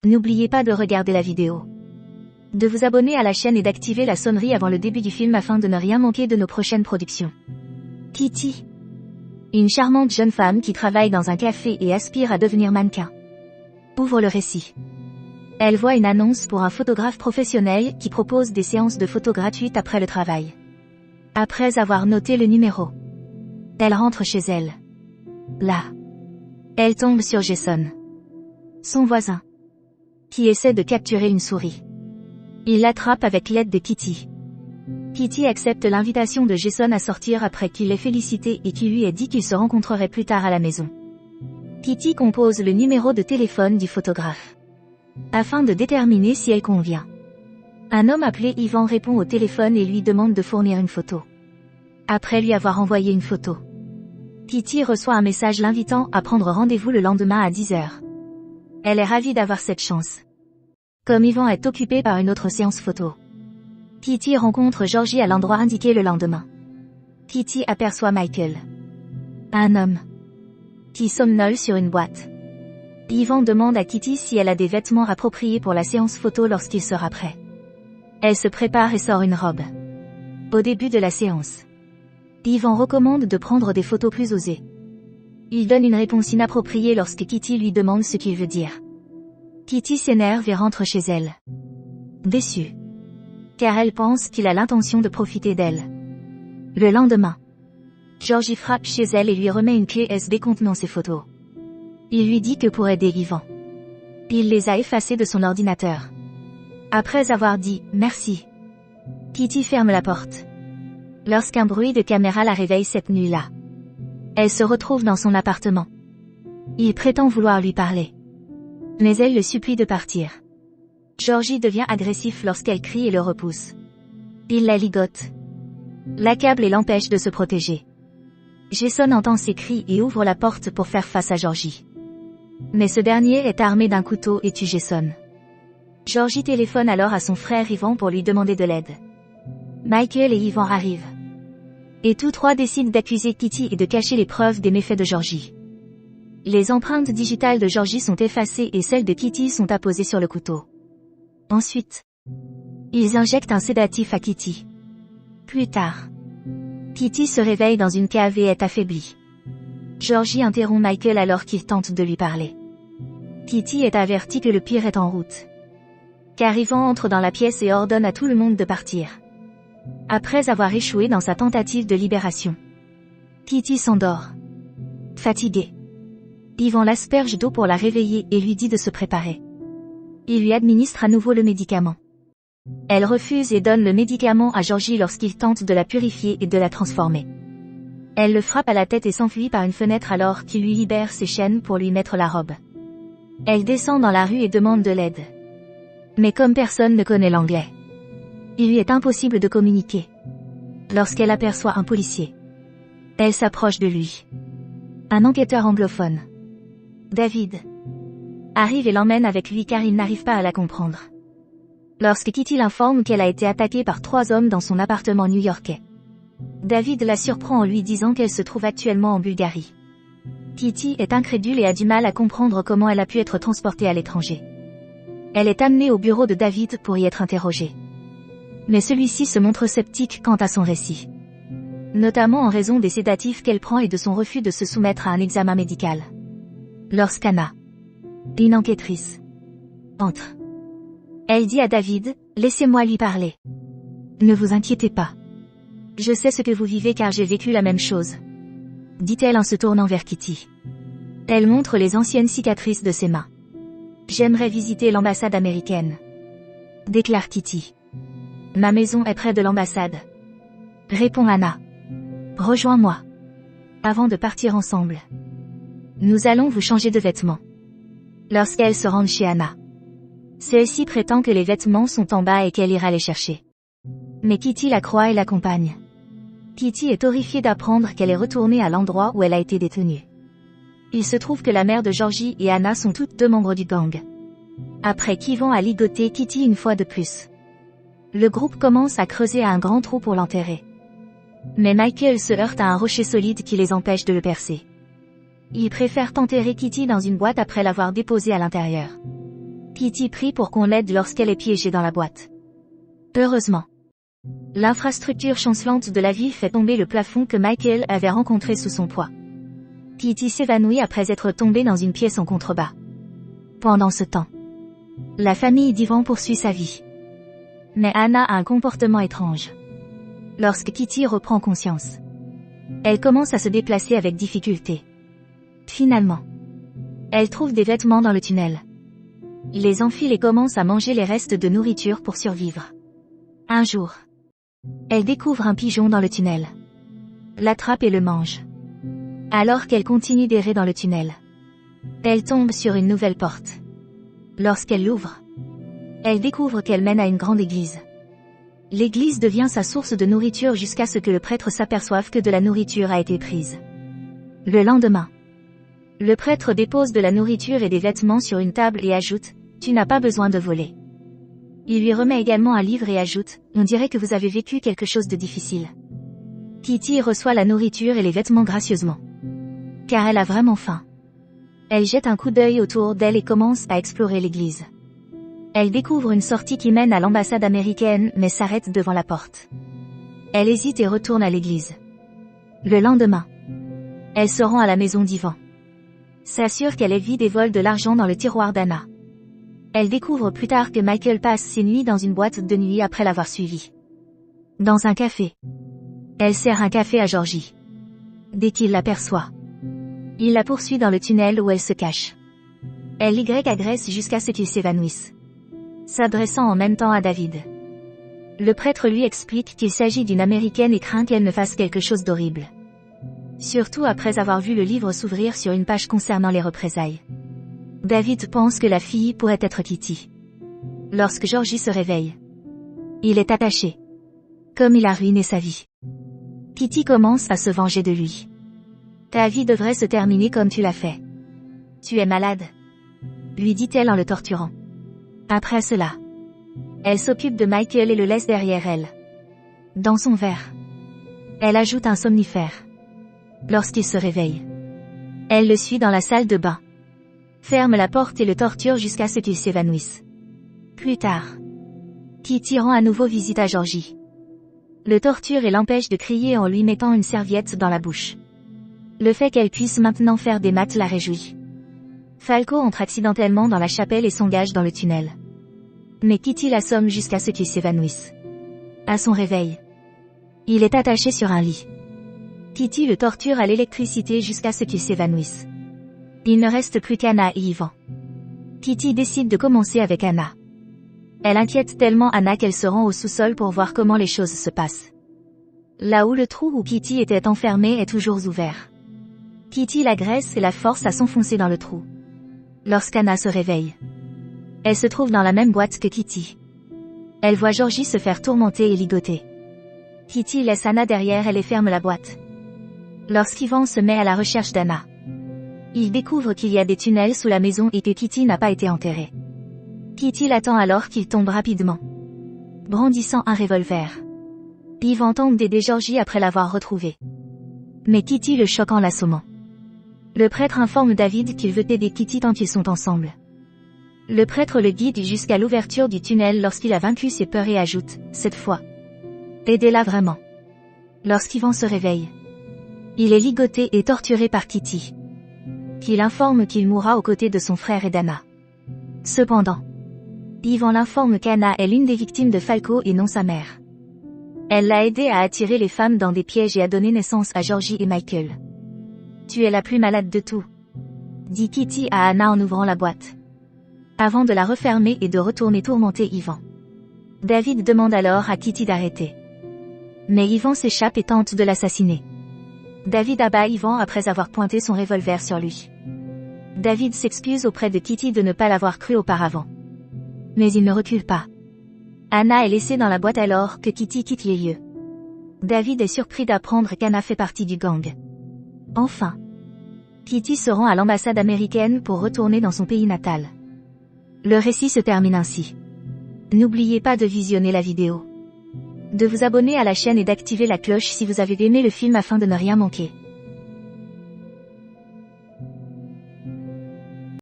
N'oubliez pas de regarder la vidéo, de vous abonner à la chaîne et d'activer la sonnerie avant le début du film afin de ne rien manquer de nos prochaines productions. Kitty. Une charmante jeune femme qui travaille dans un café et aspire à devenir mannequin. Ouvre le récit. Elle voit une annonce pour un photographe professionnel qui propose des séances de photos gratuites après le travail. Après avoir noté le numéro, elle rentre chez elle. Là, elle tombe sur Jason, son voisin, qui essaie de capturer une souris. Il l'attrape avec l'aide de Kitty. Kitty accepte l'invitation de Jason à sortir après qu'il l'ait félicité et qui lui ait dit qu'ils se rencontreraient plus tard à la maison. Kitty compose le numéro de téléphone du photographe, afin de déterminer si elle convient. Un homme appelé Ivan répond au téléphone et lui demande de fournir une photo. Après lui avoir envoyé une photo, Kitty reçoit un message l'invitant à prendre rendez-vous le lendemain à 10h. Elle est ravie d'avoir cette chance. Comme Ivan est occupé par une autre séance photo, Kitty rencontre Georgie à l'endroit indiqué le lendemain. Kitty aperçoit Michael, un homme, qui somnole sur une boîte. Ivan demande à Kitty si elle a des vêtements appropriés pour la séance photo lorsqu'il sera prêt. Elle se prépare et sort une robe. Au début de la séance, Ivan recommande de prendre des photos plus osées. Il donne une réponse inappropriée lorsque Kitty lui demande ce qu'il veut dire. Kitty s'énerve et rentre chez elle, déçue, car elle pense qu'il a l'intention de profiter d'elle. Le lendemain, Georgie frappe chez elle et lui remet une clé SD contenant ses photos. Il lui dit que pour aider Ivan, il les a effacées de son ordinateur. Après avoir dit « merci », Kitty ferme la porte. Lorsqu'un bruit de caméra la réveille cette nuit-là, elle se retrouve dans son appartement. Il prétend vouloir lui parler, mais elle le supplie de partir. Georgie devient agressif lorsqu'elle crie et le repousse. Il la ligote, l'accable et l'empêche de se protéger. Jason entend ses cris et ouvre la porte pour faire face à Georgie. Mais ce dernier est armé d'un couteau et tue Jason. Georgie téléphone alors à son frère Ivan pour lui demander de l'aide. Michael et Ivan arrivent, et tous trois décident d'accuser Kitty et de cacher les preuves des méfaits de Georgie. Les empreintes digitales de Georgie sont effacées et celles de Kitty sont apposées sur le couteau. Ensuite, ils injectent un sédatif à Kitty. Plus tard, Kitty se réveille dans une cave et est affaiblie. Georgie interrompt Michael alors qu'il tente de lui parler. Kitty est avertie que le pire est en route, car Ivan entre dans la pièce et ordonne à tout le monde de partir. Après avoir échoué dans sa tentative de libération, Kitty s'endort, fatiguée. Ivan l'asperge d'eau pour la réveiller et lui dit de se préparer. Il lui administre à nouveau le médicament. Elle refuse et donne le médicament à Georgie lorsqu'il tente de la purifier et de la transformer. Elle le frappe à la tête et s'enfuit par une fenêtre alors qu'il lui libère ses chaînes pour lui mettre la robe. Elle descend dans la rue et demande de l'aide. Mais comme personne ne connaît l'anglais, il lui est impossible de communiquer. Lorsqu'elle aperçoit un policier, elle s'approche de lui. Un enquêteur anglophone, David, arrive et l'emmène avec lui car il n'arrive pas à la comprendre. Lorsque Kitty l'informe qu'elle a été attaquée par 3 hommes dans son appartement new-yorkais, David la surprend en lui disant qu'elle se trouve actuellement en Bulgarie. Kitty est incrédule et a du mal à comprendre comment elle a pu être transportée à l'étranger. Elle est amenée au bureau de David pour y être interrogée. Mais celui-ci se montre sceptique quant à son récit, notamment en raison des sédatifs qu'elle prend et de son refus de se soumettre à un examen médical. Lorsqu'Anna, une enquêtrice, entre, elle dit à David « Laissez-moi lui parler. Ne vous inquiétez pas. Je sais ce que vous vivez car j'ai vécu la même chose », dit-elle en se tournant vers Kitty. Elle montre les anciennes cicatrices de ses mains. « J'aimerais visiter l'ambassade américaine », déclare Kitty. « Ma maison est près de l'ambassade », répond Anna. « Rejoins-moi. Avant de partir ensemble. Nous allons vous changer de vêtements. » Lorsqu'elle se rend chez Anna, celle-ci prétend que les vêtements sont en bas et qu'elle ira les chercher. Mais Kitty la croit et l'accompagne. Kitty est horrifiée d'apprendre qu'elle est retournée à l'endroit où elle a été détenue. Il se trouve que la mère de Georgie et Anna sont toutes 2 membres du gang. Après qu'Ivan a ligoté Kitty une fois de plus, le groupe commence à creuser un grand trou pour l'enterrer. Mais Michael se heurte à un rocher solide qui les empêche de le percer. Ils préfèrent enterrer Kitty dans une boîte après l'avoir déposée à l'intérieur. Kitty prie pour qu'on l'aide lorsqu'elle est piégée dans la boîte. Heureusement. L'infrastructure chancelante de la ville fait tomber le plafond que Michael avait rencontré sous son poids. Kitty s'évanouit après être tombée dans une pièce en contrebas. Pendant ce temps, la famille d'Ivan poursuit sa vie. Mais Anna a un comportement étrange. Lorsque Kitty reprend conscience, elle commence à se déplacer avec difficulté. Finalement, elle trouve des vêtements dans le tunnel. Il les enfile et commence à manger les restes de nourriture pour survivre. Un jour, elle découvre un pigeon dans le tunnel, l'attrape et le mange. Alors qu'elle continue d'errer dans le tunnel, elle tombe sur une nouvelle porte. Lorsqu'elle l'ouvre, elle découvre qu'elle mène à une grande église. L'église devient sa source de nourriture jusqu'à ce que le prêtre s'aperçoive que de la nourriture a été prise. Le lendemain, le prêtre dépose de la nourriture et des vêtements sur une table et ajoute « Tu n'as pas besoin de voler ». Il lui remet également un livre et ajoute « On dirait que vous avez vécu quelque chose de difficile ». Kitty reçoit la nourriture et les vêtements gracieusement, car elle a vraiment faim. Elle jette un coup d'œil autour d'elle et commence à explorer l'église. Elle découvre une sortie qui mène à l'ambassade américaine mais s'arrête devant la porte. Elle hésite et retourne à l'église. Le lendemain, elle se rend à la maison d'Ivan. S'assure qu'elle est vide et vole de l'argent dans le tiroir d'Anna. Elle découvre plus tard que Michael passe ses nuits dans une boîte de nuit après l'avoir suivi. Dans un café, elle sert un café à Georgie. Dès qu'il l'aperçoit, il la poursuit dans le tunnel où elle se cache. Elle agresse jusqu'à ce qu'il s'évanouisse, s'adressant en même temps à David. Le prêtre lui explique qu'il s'agit d'une Américaine et craint qu'elle ne fasse quelque chose d'horrible. Surtout après avoir vu le livre s'ouvrir sur une page concernant les représailles. David pense que la fille pourrait être Kitty. Lorsque Georgie se réveille, il est attaché. Comme il a ruiné sa vie, Kitty commence à se venger de lui. Ta vie devrait se terminer comme tu l'as fait. Tu es malade, lui dit-elle en le torturant. Après cela, elle s'occupe de Michael et le laisse derrière elle. Dans son verre, elle ajoute un somnifère. Lorsqu'il se réveille, elle le suit dans la salle de bain, ferme la porte et le torture jusqu'à ce qu'il s'évanouisse. Plus tard, Kitty rend à nouveau visite à Georgie. Le torture et l'empêche de crier en lui mettant une serviette dans la bouche. Le fait qu'elle puisse maintenant faire des maths la réjouit. Falco entre accidentellement dans la chapelle et s'engage dans le tunnel. Mais Kitty l'assomme jusqu'à ce qu'il s'évanouisse. À son réveil, il est attaché sur un lit. Kitty le torture à l'électricité jusqu'à ce qu'il s'évanouisse. Il ne reste plus qu'Anna et Ivan. Kitty décide de commencer avec Anna. Elle inquiète tellement Anna qu'elle se rend au sous-sol pour voir comment les choses se passent. Là où le trou où Kitty était enfermée est toujours ouvert. Kitty l'agresse et la force à s'enfoncer dans le trou. Lorsqu'Anna se réveille, elle se trouve dans la même boîte que Kitty. Elle voit Georgie se faire tourmenter et ligoter. Kitty laisse Anna derrière elle et ferme la boîte. Lorsqu'Ivan se met à la recherche d'Anna, il découvre qu'il y a des tunnels sous la maison et que Kitty n'a pas été enterrée. Kitty l'attend alors qu'il tombe rapidement, brandissant un revolver. Ivan tente d'aider Georgie après l'avoir retrouvée. Mais Kitty le choque en l'assommant. Le prêtre informe David qu'il veut aider Kitty tant qu'ils sont ensemble. Le prêtre le guide jusqu'à l'ouverture du tunnel lorsqu'il a vaincu ses peurs et ajoute, cette fois, aidez-la vraiment. Lorsqu'Ivan se réveille, il est ligoté et torturé par Kitty, qui l'informe qu'il mourra aux côtés de son frère et d'Anna. Cependant, Ivan l'informe qu'Anna est l'une des victimes de Falco et non sa mère. Elle l'a aidé à attirer les femmes dans des pièges et à donner naissance à Georgie et Michael. Tu es la plus malade de tout, dit Kitty à Anna en ouvrant la boîte, avant de la refermer et de retourner tourmenter Ivan. David demande alors à Kitty d'arrêter. Mais Ivan s'échappe et tente de l'assassiner. David abat Ivan après avoir pointé son revolver sur lui. David s'excuse auprès de Kitty de ne pas l'avoir cru auparavant. Mais il ne recule pas. Anna est laissée dans la boîte alors que Kitty quitte les lieux. David est surpris d'apprendre qu'Anna fait partie du gang. Enfin, Kitty se rend à l'ambassade américaine pour retourner dans son pays natal. Le récit se termine ainsi. N'oubliez pas de visionner la vidéo, de vous abonner à la chaîne et d'activer la cloche si vous avez aimé le film afin de ne rien manquer.